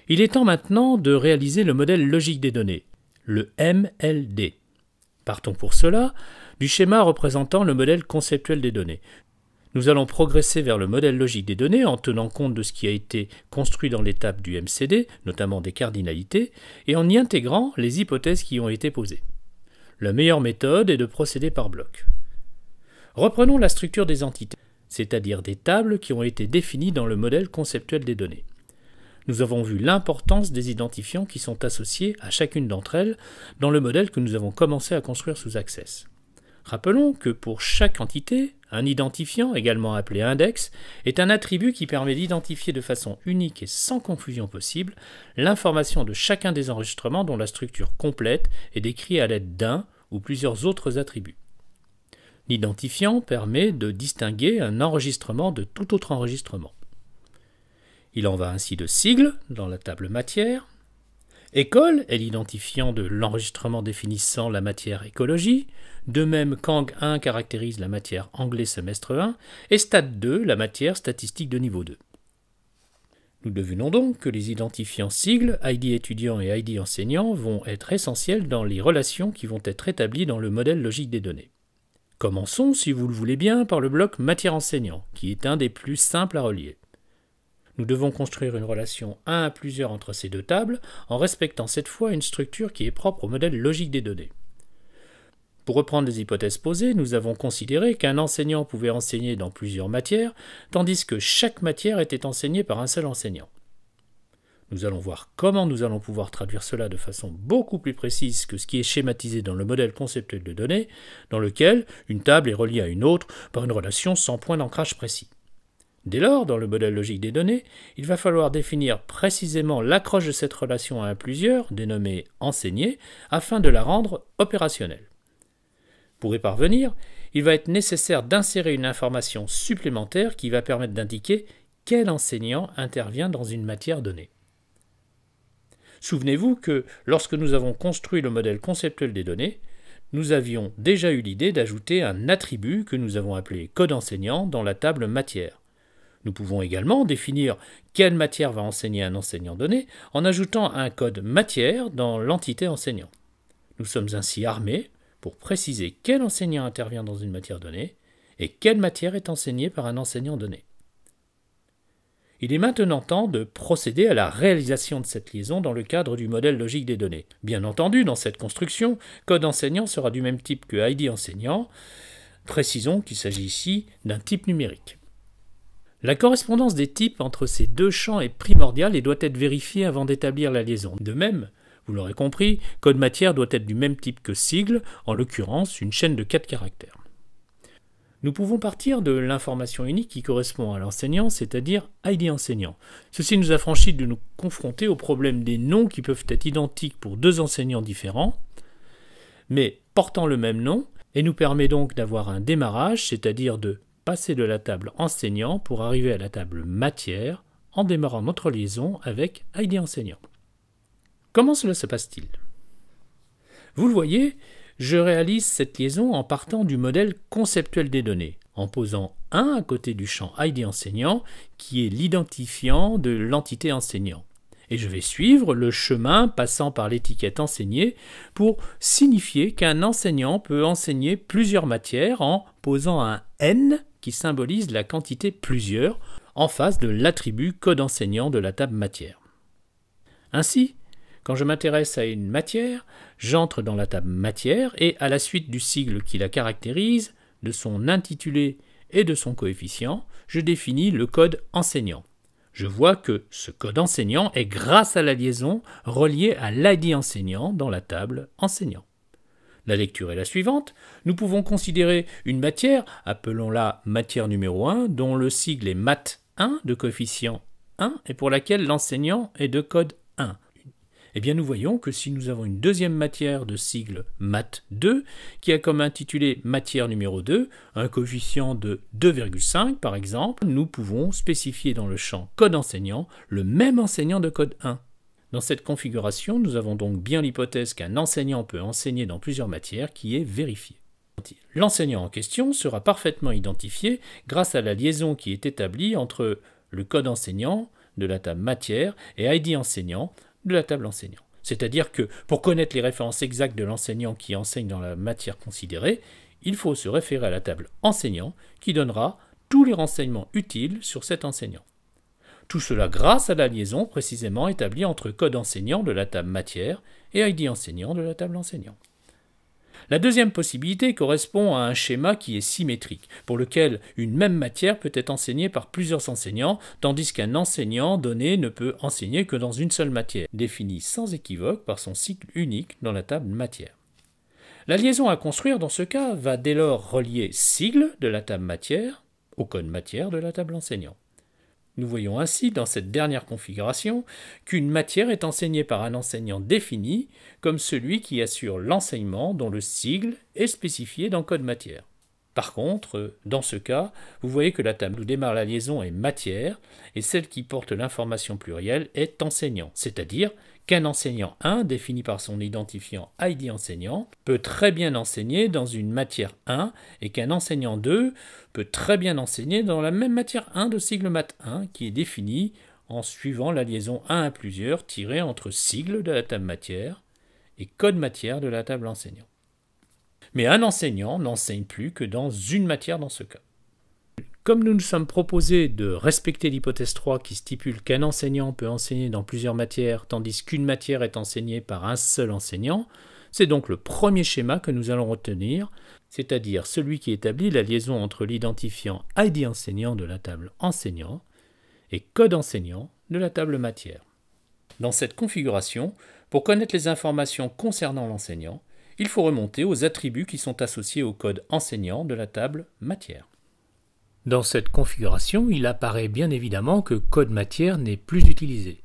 Il est temps maintenant de réaliser le modèle logique des données, le MLD. Partons pour cela du schéma représentant le modèle conceptuel des données. Nous allons progresser vers le modèle logique des données en tenant compte de ce qui a été construit dans l'étape du MCD, notamment des cardinalités, et en y intégrant les hypothèses qui ont été posées. La meilleure méthode est de procéder par blocs. Reprenons la structure des entités, c'est-à-dire des tables qui ont été définies dans le modèle conceptuel des données. Nous avons vu l'importance des identifiants qui sont associés à chacune d'entre elles dans le modèle que nous avons commencé à construire sous Access. Rappelons que pour chaque entité, un identifiant, également appelé index, est un attribut qui permet d'identifier de façon unique et sans confusion possible l'information de chacun des enregistrements dont la structure complète est décrite à l'aide d'un ou plusieurs autres attributs. L'identifiant permet de distinguer un enregistrement de tout autre enregistrement. Il en va ainsi de sigle dans la table matière. École est l'identifiant de l'enregistrement définissant la matière écologie, de même qu'Ang1 caractérise la matière anglais semestre 1 et Stat2 la matière statistique de niveau 2. Nous devinons donc que les identifiants sigles, ID étudiant et ID enseignant, vont être essentiels dans les relations qui vont être établies dans le modèle logique des données. Commençons, si vous le voulez bien, par le bloc matière enseignant, qui est un des plus simples à relier. Nous devons construire une relation 1 à plusieurs entre ces deux tables en respectant cette fois une structure qui est propre au modèle logique des données. Pour reprendre les hypothèses posées, nous avons considéré qu'un enseignant pouvait enseigner dans plusieurs matières, tandis que chaque matière était enseignée par un seul enseignant. Nous allons voir comment nous allons pouvoir traduire cela de façon beaucoup plus précise que ce qui est schématisé dans le modèle conceptuel de données, dans lequel une table est reliée à une autre par une relation sans point d'ancrage précis. Dès lors, dans le modèle logique des données, il va falloir définir précisément l'accroche de cette relation à un plusieurs, dénommée enseigner, afin de la rendre opérationnelle. Pour y parvenir, il va être nécessaire d'insérer une information supplémentaire qui va permettre d'indiquer quel enseignant intervient dans une matière donnée. Souvenez-vous que lorsque nous avons construit le modèle conceptuel des données, nous avions déjà eu l'idée d'ajouter un attribut que nous avons appelé code enseignant dans la table matière. Nous pouvons également définir quelle matière va enseigner un enseignant donné en ajoutant un code matière dans l'entité enseignant. Nous sommes ainsi armés pour préciser quel enseignant intervient dans une matière donnée et quelle matière est enseignée par un enseignant donné. Il est maintenant temps de procéder à la réalisation de cette liaison dans le cadre du modèle logique des données. Bien entendu, dans cette construction, code enseignant sera du même type que ID enseignant. Précisons qu'il s'agit ici d'un type numérique. La correspondance des types entre ces deux champs est primordiale et doit être vérifiée avant d'établir la liaison. De même, vous l'aurez compris, code matière doit être du même type que sigle, en l'occurrence une chaîne de 4 caractères. Nous pouvons partir de l'information unique qui correspond à l'enseignant, c'est-à-dire ID enseignant. Ceci nous affranchit de nous confronter au problème des noms qui peuvent être identiques pour deux enseignants différents, mais portant le même nom, et nous permet donc d'avoir un démarrage, c'est-à-dire de passer de la table enseignant pour arriver à la table matière en démarrant notre liaison avec ID enseignant. Comment cela se passe-t-il ? Vous le voyez, je réalise cette liaison en partant du modèle conceptuel des données, en posant 1 à côté du champ ID enseignant qui est l'identifiant de l'entité enseignant. Et je vais suivre le chemin passant par l'étiquette enseigné pour signifier qu'un enseignant peut enseigner plusieurs matières en posant un N qui symbolise la quantité plusieurs en face de l'attribut code enseignant de la table matière. Ainsi, quand je m'intéresse à une matière, j'entre dans la table matière et à la suite du sigle qui la caractérise, de son intitulé et de son coefficient, je définis le code enseignant. Je vois que ce code enseignant est grâce à la liaison relié à l'ID enseignant dans la table enseignant. La lecture est la suivante. Nous pouvons considérer une matière, appelons-la matière numéro 1, dont le sigle est mat1 de coefficient 1 et pour laquelle l'enseignant est de code 1. Eh bien, nous voyons que si nous avons une deuxième matière de sigle mat2 qui a comme intitulé matière numéro 2, un coefficient de 2,5 par exemple, nous pouvons spécifier dans le champ code enseignant le même enseignant de code 1. Dans cette configuration, nous avons donc bien l'hypothèse qu'un enseignant peut enseigner dans plusieurs matières qui est vérifiée. L'enseignant en question sera parfaitement identifié grâce à la liaison qui est établie entre le code enseignant de la table matière et ID enseignant de la table enseignant. C'est-à-dire que pour connaître les références exactes de l'enseignant qui enseigne dans la matière considérée, il faut se référer à la table enseignant qui donnera tous les renseignements utiles sur cet enseignant. Tout cela grâce à la liaison précisément établie entre code enseignant de la table matière et ID enseignant de la table enseignant. La deuxième possibilité correspond à un schéma qui est symétrique, pour lequel une même matière peut être enseignée par plusieurs enseignants, tandis qu'un enseignant donné ne peut enseigner que dans une seule matière, définie sans équivoque par son cycle unique dans la table matière. La liaison à construire dans ce cas va dès lors relier sigle de la table matière au code matière de la table enseignant. Nous voyons ainsi dans cette dernière configuration qu'une matière est enseignée par un enseignant défini comme celui qui assure l'enseignement dont le sigle est spécifié dans code matière. Par contre, dans ce cas, vous voyez que la table où démarre la liaison est matière et celle qui porte l'information plurielle est enseignant, c'est-à-dire qu'un enseignant 1 défini par son identifiant ID enseignant peut très bien enseigner dans une matière 1 et qu'un enseignant 2 peut très bien enseigner dans la même matière 1 de sigle mat 1 qui est définie en suivant la liaison 1 à plusieurs tirée entre sigle de la table matière et code matière de la table enseignant. Mais un enseignant n'enseigne plus que dans une matière dans ce cas. Comme nous nous sommes proposés de respecter l'hypothèse 3 qui stipule qu'un enseignant peut enseigner dans plusieurs matières tandis qu'une matière est enseignée par un seul enseignant, c'est donc le premier schéma que nous allons retenir, c'est-à-dire celui qui établit la liaison entre l'identifiant ID enseignant de la table enseignant et code enseignant de la table matière. Dans cette configuration, pour connaître les informations concernant l'enseignant, il faut remonter aux attributs qui sont associés au code enseignant de la table matière. Dans cette configuration, il apparaît bien évidemment que code matière n'est plus utilisé.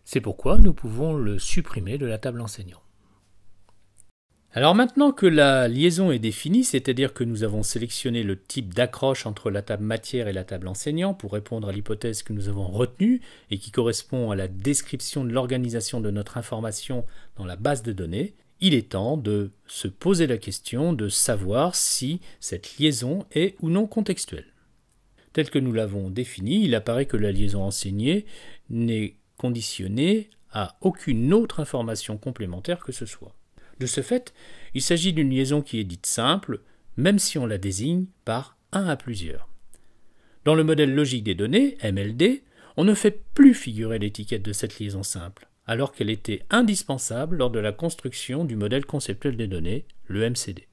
C'est pourquoi nous pouvons le supprimer de la table enseignant. Alors maintenant que la liaison est définie, c'est-à-dire que nous avons sélectionné le type d'accroche entre la table matière et la table enseignant pour répondre à l'hypothèse que nous avons retenue et qui correspond à la description de l'organisation de notre information dans la base de données, il est temps de se poser la question de savoir si cette liaison est ou non contextuelle. Tel que nous l'avons défini, il apparaît que la liaison enseignée n'est conditionnée à aucune autre information complémentaire que ce soit. De ce fait, il s'agit d'une liaison qui est dite simple, même si on la désigne par 1 à plusieurs. Dans le modèle logique des données, MLD, on ne fait plus figurer l'étiquette de cette liaison simple, alors qu'elle était indispensable lors de la construction du modèle conceptuel des données, le MCD.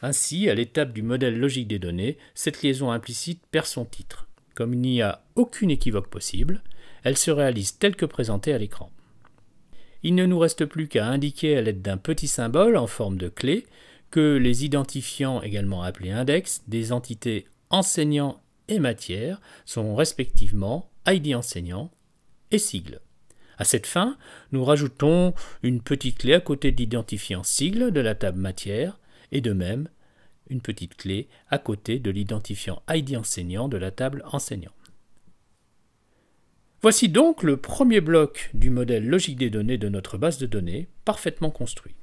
Ainsi, à l'étape du modèle logique des données, cette liaison implicite perd son titre. Comme il n'y a aucune équivoque possible, elle se réalise telle que présentée à l'écran. Il ne nous reste plus qu'à indiquer à l'aide d'un petit symbole en forme de clé que les identifiants, également appelés index, des entités enseignant et matière sont respectivement ID enseignant et sigle. À cette fin, nous rajoutons une petite clé à côté de l'identifiant sigle de la table matière et de même une petite clé à côté de l'identifiant ID enseignant de la table enseignant. Voici donc le premier bloc du modèle logique des données de notre base de données, parfaitement construit.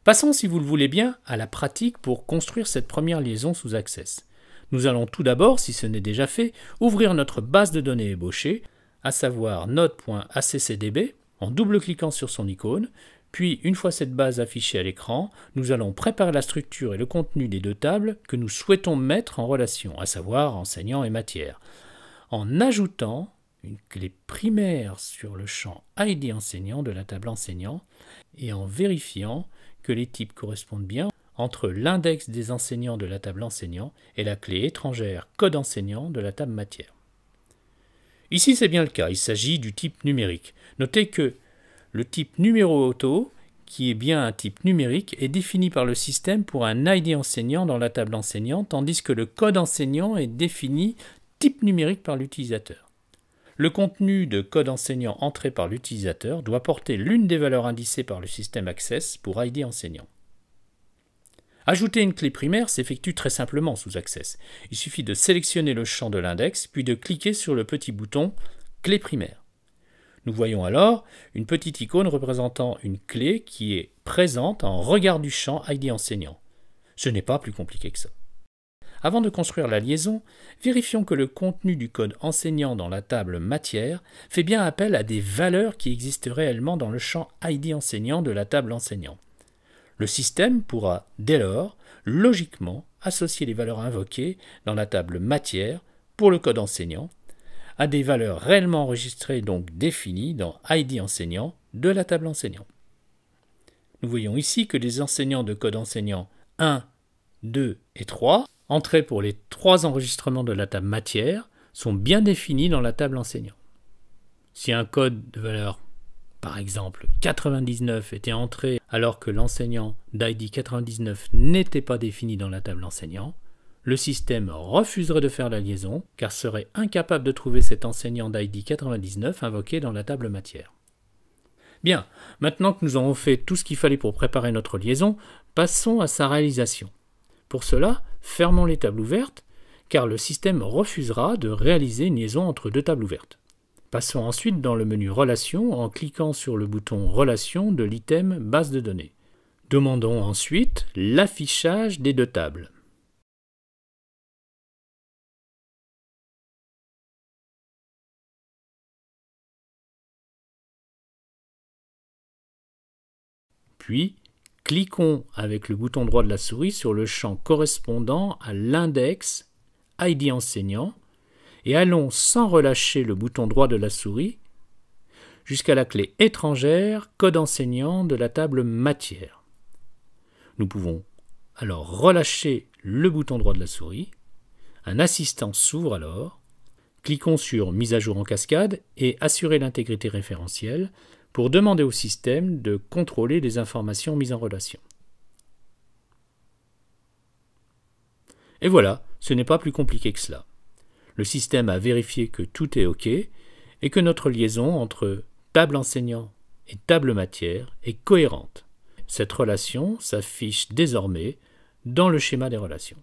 Passons, si vous le voulez bien, à la pratique pour construire cette première liaison sous Access. Nous allons tout d'abord, si ce n'est déjà fait, ouvrir notre base de données ébauchée, à savoir node.accdb, en double-cliquant sur son icône, puis une fois cette base affichée à l'écran, nous allons préparer la structure et le contenu des deux tables que nous souhaitons mettre en relation, à savoir enseignant et matière, en ajoutant une clé primaire sur le champ ID enseignant de la table enseignant et en vérifiant que les types correspondent bien entre l'index des enseignants de la table enseignant et la clé étrangère code enseignant de la table matière. Ici, c'est bien le cas, il s'agit du type numérique. Notez que le type numéro auto, qui est bien un type numérique, est défini par le système pour un ID enseignant dans la table enseignant, tandis que le code enseignant est défini type numérique par l'utilisateur. Le contenu de code enseignant entré par l'utilisateur doit porter l'une des valeurs indicées par le système Access pour ID enseignant. Ajouter une clé primaire s'effectue très simplement sous Access. Il suffit de sélectionner le champ de l'index, puis de cliquer sur le petit bouton « Clé primaire ». Nous voyons alors une petite icône représentant une clé qui est présente en regard du champ ID enseignant. Ce n'est pas plus compliqué que ça. Avant de construire la liaison, vérifions que le contenu du code enseignant dans la table matière fait bien appel à des valeurs qui existent réellement dans le champ ID enseignant de la table enseignant. Le système pourra, dès lors, logiquement associer les valeurs invoquées dans la table matière pour le code enseignant à des valeurs réellement enregistrées, donc définies dans ID enseignant de la table enseignant. Nous voyons ici que les enseignants de code enseignant 1, 2 et 3, entrés pour les 3 enregistrements de la table matière, sont bien définis dans la table enseignant. Si un code de valeur, par exemple 99, était entré alors que l'enseignant d'ID 99 n'était pas défini dans la table enseignant, le système refuserait de faire la liaison car serait incapable de trouver cet enseignant d'ID 99 invoqué dans la table matière. Bien, maintenant que nous avons fait tout ce qu'il fallait pour préparer notre liaison, passons à sa réalisation. Pour cela, fermons les tables ouvertes, car le système refusera de réaliser une liaison entre 2 tables ouvertes. Passons ensuite dans le menu Relations en cliquant sur le bouton Relations de l'item Base de données. Demandons ensuite l'affichage des 2 tables. Puis, cliquons avec le bouton droit de la souris sur le champ correspondant à l'index ID enseignant et allons sans relâcher le bouton droit de la souris jusqu'à la clé étrangère code enseignant de la table matière. Nous pouvons alors relâcher le bouton droit de la souris. Un assistant s'ouvre alors. Cliquons sur Mise à jour en cascade et Assurer l'intégrité référentielle pour demander au système de contrôler les informations mises en relation. Et voilà, ce n'est pas plus compliqué que cela. Le système a vérifié que tout est OK et que notre liaison entre table enseignant et table matière est cohérente. Cette relation s'affiche désormais dans le schéma des relations.